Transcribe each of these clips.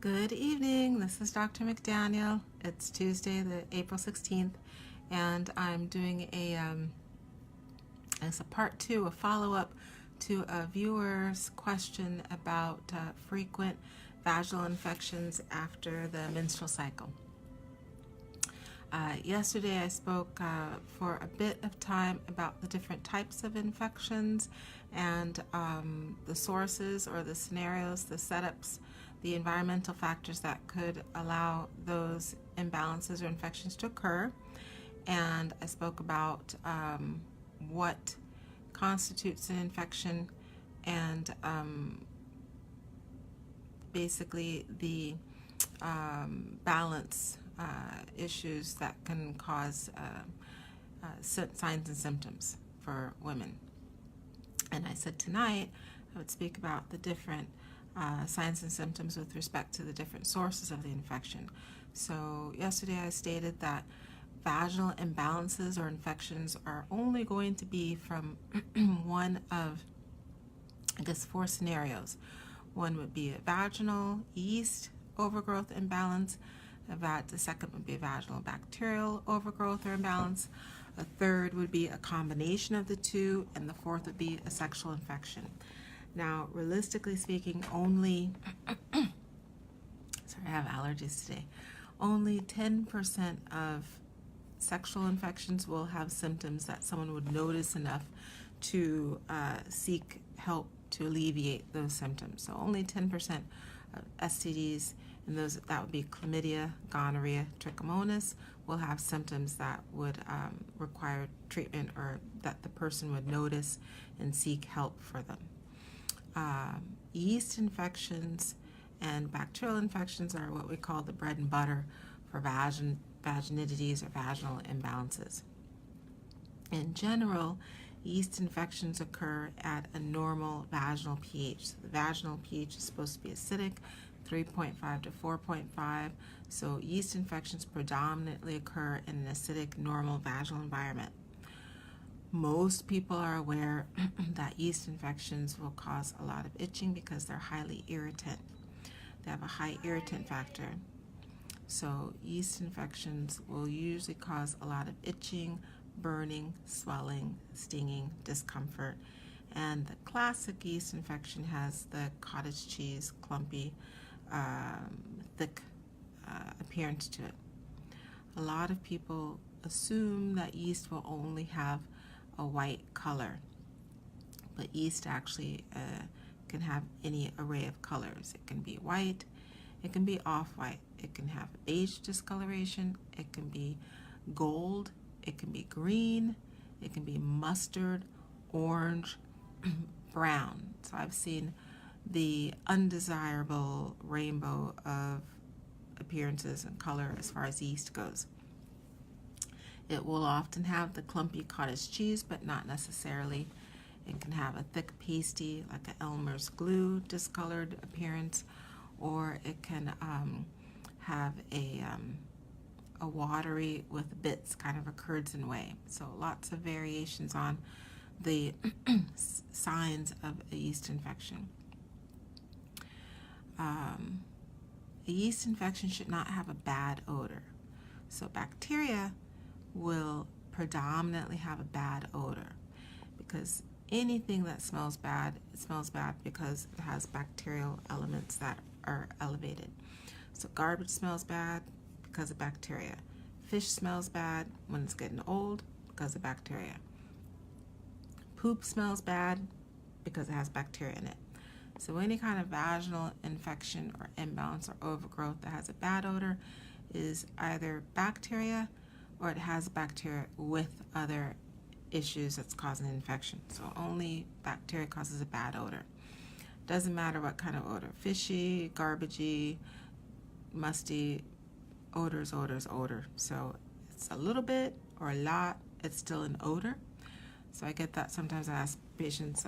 Good evening. This is Dr. McDaniel. It's Tuesday, the April 16th, and I'm doing as a part two, a follow-up to a viewer's question about frequent vaginal infections after the menstrual cycle. Yesterday I spoke for a bit of time about the different types of infections and the sources or the scenarios, the setups, the environmental factors that could allow those imbalances or infections to occur. And I spoke about what constitutes an infection and basically the balance issues that can cause signs and symptoms for women. And I said tonight I would speak about the different signs and symptoms with respect to the different sources of the infection. So yesterday I stated that vaginal imbalances or infections are only going to be from one of, four scenarios. One would be a vaginal yeast overgrowth imbalance. The second would be a vaginal bacterial overgrowth or imbalance. A third would be a combination of the two, and the fourth would be a sexual infection. Now, realistically speaking, only, sorry, I have allergies today, only 10% of sexual infections will have symptoms that someone would notice enough to seek help to alleviate those symptoms. So only 10% of STDs, and those that would be chlamydia, gonorrhea, trichomonas, will have symptoms that would require treatment or that the person would notice and seek help for them. Yeast infections and bacterial infections are what we call the bread and butter for vaginities or vaginal imbalances. In general, yeast infections occur at a normal vaginal pH. So the vaginal pH is supposed to be acidic, 3.5 to 4.5. So yeast infections predominantly occur in an acidic, normal vaginal environment. Most people are aware that yeast infections will cause a lot of itching because they're highly irritant. They have a high irritant factor. So yeast infections will usually cause a lot of itching, burning, swelling, stinging, discomfort. And the classic yeast infection has the cottage cheese, clumpy, thick appearance to it. A lot of people assume that yeast will only have a white color, but yeast actually can have any array of colors. It can be white, it can be off-white, it can have beige discoloration, it can be gold, it can be green, it can be mustard, orange, brown. So I've seen the undesirable rainbow of appearances and color as far as yeast goes. It will often have the clumpy cottage cheese, but not necessarily. It can have a thick pasty, like an Elmer's glue, discolored appearance, or it can have a watery with bits, kind of a curds-in way. So lots of variations on the signs of a yeast infection. A yeast infection should not have a bad odor. So bacteria will predominantly have a bad odor because anything that smells bad, it smells bad because it has bacterial elements that are elevated. So garbage smells bad because of bacteria. Fish smells bad when it's getting old because of bacteria. Poop smells bad because it has bacteria in it. So any kind of vaginal infection or imbalance or overgrowth that has a bad odor is either bacteria or it has bacteria with other issues that's causing an infection. So only bacteria causes a bad odor. Doesn't matter what kind of odor. Fishy, garbagey, musty, odor. So it's a little bit or a lot, it's still an odor. So I get that sometimes I ask patients,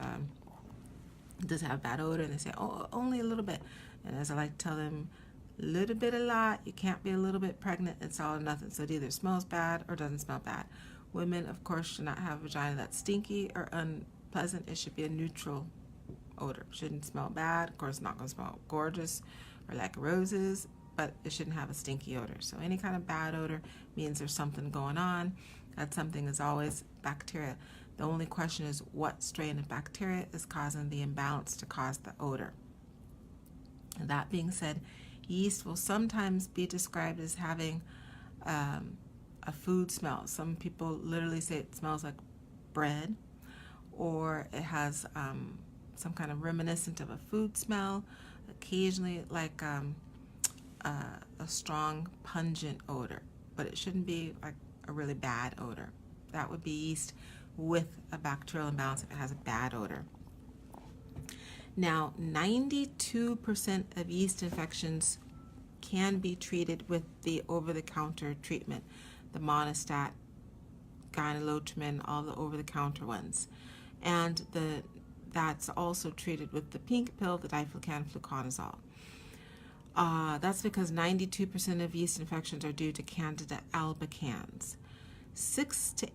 does it have bad odor? And they say, oh, only a little bit. And as I like to tell them, little bit, a lot. You can't be a little bit pregnant. It's all or nothing. So it either smells bad or doesn't smell bad. Women, of course, should not have a vagina that's stinky or unpleasant. It should be a neutral odor. Shouldn't smell bad. Of course, it's not going to smell gorgeous or like roses, but it shouldn't have a stinky odor. So any kind of bad odor means there's something going on. That something is always bacteria. The only question is what strain of bacteria is causing the imbalance to cause the odor. And that being said, yeast will sometimes be described as having a food smell. Some people literally say it smells like bread, or it has some kind of reminiscent of a food smell, occasionally like a strong pungent odor, but it shouldn't be like a really bad odor. That would be yeast with a bacterial imbalance if it has a bad odor. Now, 92% of yeast infections can be treated with the over-the-counter treatment, the monostat, gynolotrin, all the over-the-counter ones. And that's also treated with the pink pill, the diflucan-fluconazole. That's because 92% of yeast infections are due to Candida albicans. 6 to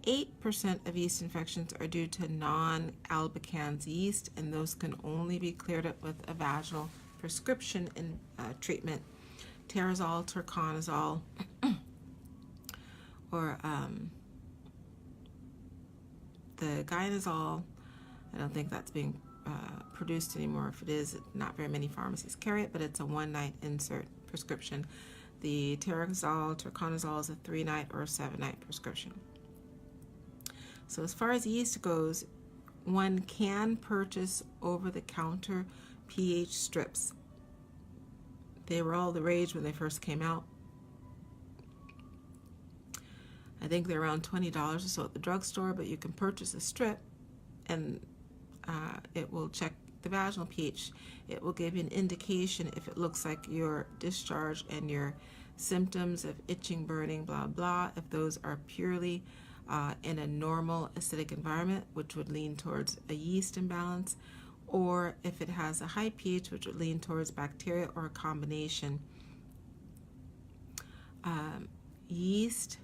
8% of yeast infections are due to non-albicans yeast, and those can only be cleared up with a vaginal prescription in treatment, Terazol, Turconazole, or the Gynazole. I don't think that's being produced anymore. If it is, not very many pharmacies carry it, but it's a one-night insert prescription. The Terazol, Turconazole is a 3-night or a 7-night prescription. So as far as yeast goes, one can purchase over-the-counter pH strips. They were all the rage when they first came out. I think they're around $20 or so at the drugstore, but you can purchase a strip, and it will check the vaginal pH. It will give you an indication if it looks like your discharge and your symptoms of itching, burning, blah, blah, if those are purely in a normal acidic environment, which would lean towards a yeast imbalance, or if it has a high pH, which would lean towards bacteria or a combination. Yeast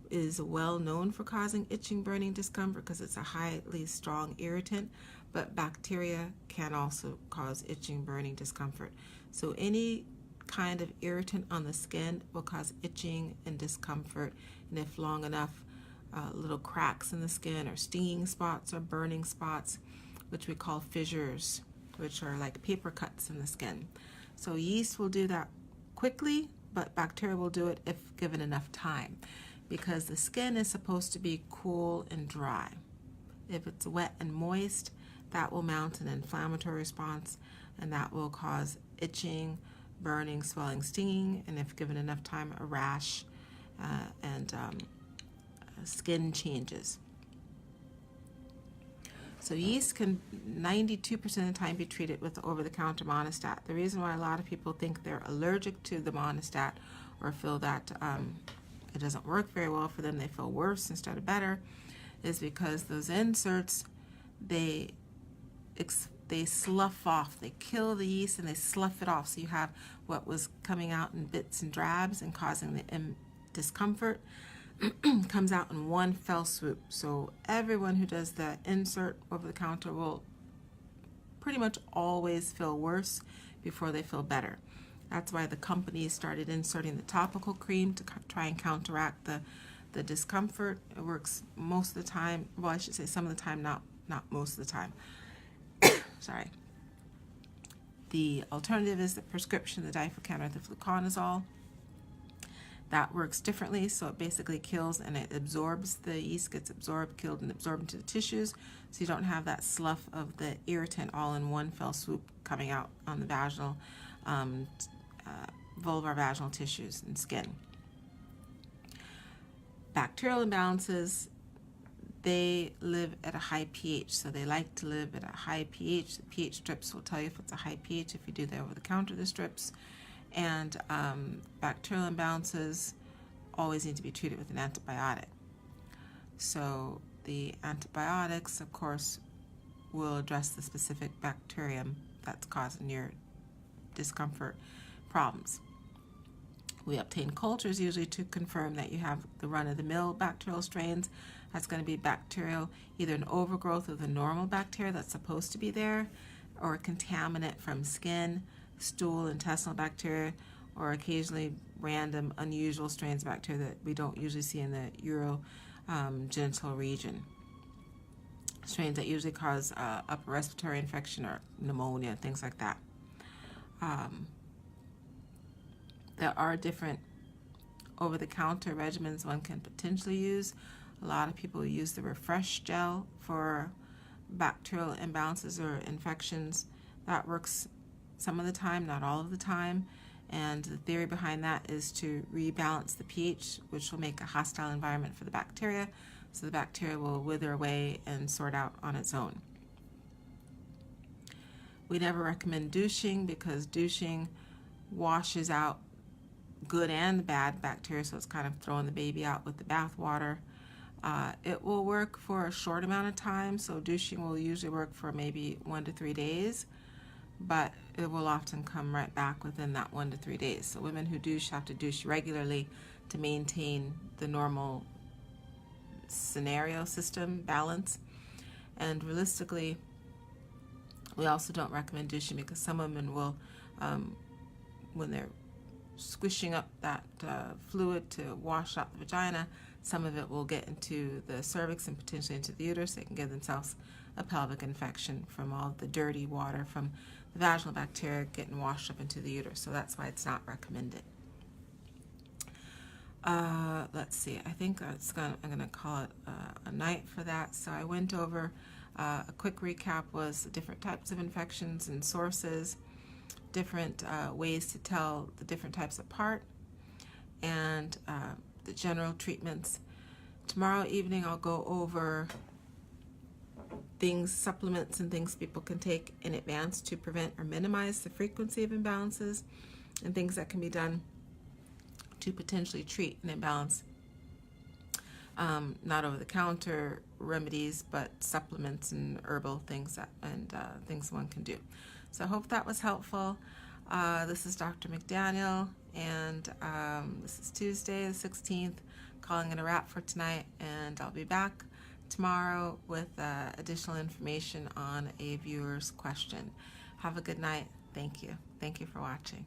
is well known for causing itching, burning, discomfort because it's a highly strong irritant, but bacteria can also cause itching, burning, discomfort. So any kind of irritant on the skin will cause itching and discomfort, and if long enough, little cracks in the skin or stinging spots or burning spots, which we call fissures, which are like paper cuts in the skin. So yeast will do that quickly, but bacteria will do it if given enough time, because the skin is supposed to be cool and dry. If it's wet and moist, that will mount an inflammatory response, and that will cause itching, burning, swelling, stinging, and if given enough time, a rash and skin changes. So yeast can 92% of the time be treated with the over-the-counter monostat. The reason why a lot of people think they're allergic to the monostat or feel that it doesn't work very well for them, they feel worse instead of better, is because those inserts, they slough off, they kill the yeast and they slough it off. So you have what was coming out in bits and drabs and causing the discomfort comes out in one fell swoop. So everyone who does the insert over the counter will pretty much always feel worse before they feel better. That's why the companies started inserting the topical cream to try and counteract the discomfort. It works most of the time. Well, I should say some of the time, not most of the time. Sorry. The alternative is the prescription, the diflucan or the fluconazole. That works differently, so it basically kills and it absorbs, the yeast gets absorbed, killed, and absorbed into the tissues, so you don't have that slough of the irritant all in one fell swoop coming out on the vaginal, vulvar vaginal tissues and skin. Bacterial imbalances, they live at a high pH, so they like to live at a high pH. The pH strips will tell you if it's a high pH if you do the over-the-counter the strips. And bacterial imbalances always need to be treated with an antibiotic. So the antibiotics, of course, will address the specific bacterium that's causing your discomfort problems. We obtain cultures usually to confirm that you have the run-of-the-mill bacterial strains. That's going to be bacterial, either an overgrowth of the normal bacteria that's supposed to be there, or a contaminant from skin. stool, intestinal bacteria, or occasionally random unusual strains of bacteria that we don't usually see in the urogenital region. Strains that usually cause upper respiratory infection or pneumonia, things like that. There are different over-the-counter regimens one can potentially use. A lot of people use the Refresh gel for bacterial imbalances or infections. That works some of the time, not all of the time. And the theory behind that is to rebalance the pH, which will make a hostile environment for the bacteria, so the bacteria will wither away and sort out on its own. We never recommend douching because douching washes out good and bad bacteria, so it's kind of throwing the baby out with the bathwater. It will work for a short amount of time, so douching will usually work for maybe 1 to 3 days, but it will often come right back within that 1 to 3 days. So women who douche have to douche regularly to maintain the normal scenario system balance. And realistically, we also don't recommend douching because some women will, when they're squishing up that fluid to wash out the vagina, some of it will get into the cervix and potentially into the uterus. They can give themselves a pelvic infection from all the dirty water from the vaginal bacteria getting washed up into the uterus. So that's why it's not recommended. Let's see, I think I'm going to call it a night for that. So I went over, a quick recap was the different types of infections and sources, different ways to tell the different types apart, and the general treatments. Tomorrow evening I'll go over things, supplements and things people can take in advance to prevent or minimize the frequency of imbalances, and things that can be done to potentially treat an imbalance. Not over-the-counter remedies, but supplements and herbal things things one can do. So I hope that was helpful. This is Dr. McDaniel, and this is Tuesday the 16th, calling it a wrap for tonight, and I'll be back tomorrow with additional information on a viewer's question. Have a good night. Thank you. Thank you for watching.